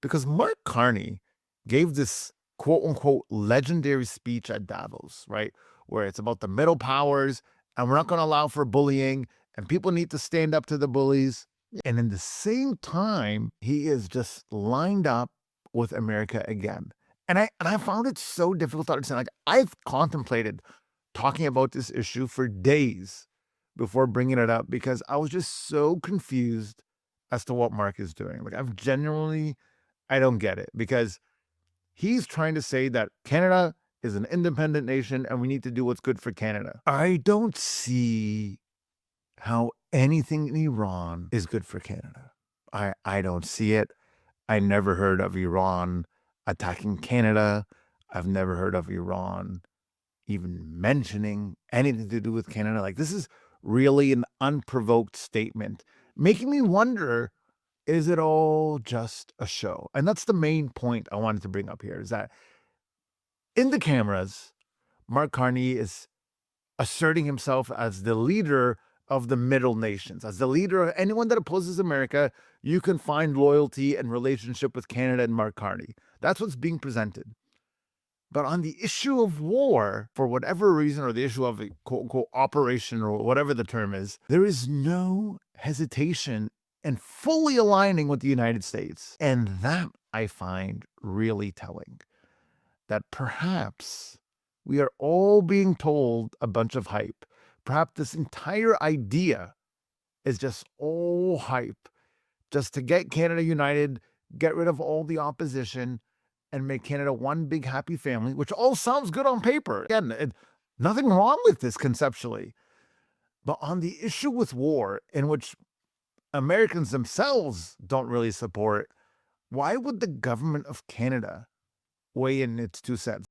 because Mark Carney gave this quote unquote legendary speech at Davos, right? Where it's about the middle powers and we're not going to allow for bullying and people need to stand up to the bullies. And in the same time, he is just lined up with America again. And I found it so difficult to understand. Like, I've contemplated talking about this issue for days before bringing it up because I was just so confused as to what Mark is doing. Like, I don't get it because he's trying to say that Canada is an independent nation and we need to do what's good for Canada. I don't see how anything in Iran is good for Canada. I don't see it. I never heard of Iran attacking Canada. I've never heard of Iran even mentioning anything to do with Canada. Like, this is really an unprovoked statement, making me wonder, is it all just a show? And that's the main point I wanted to bring up here, is that in the cameras, Mark Carney is asserting himself as the leader of the middle nations, as the leader of anyone that opposes America. You can find loyalty and relationship with Canada and Mark Carney. That's what's being presented. But on the issue of war, for whatever reason, or the issue of a quote unquote operation, or whatever the term is, there is no hesitation in fully aligning with the United States. And that I find really telling, that perhaps we are all being told a bunch of hype. Perhaps this entire idea is just all hype, just to get Canada united, get rid of all the opposition, and make Canada one big happy family, which all sounds good on paper. Again, nothing wrong with this conceptually. But on the issue with war, in which Americans themselves don't really support, why would the government of Canada weigh in its 2 cents?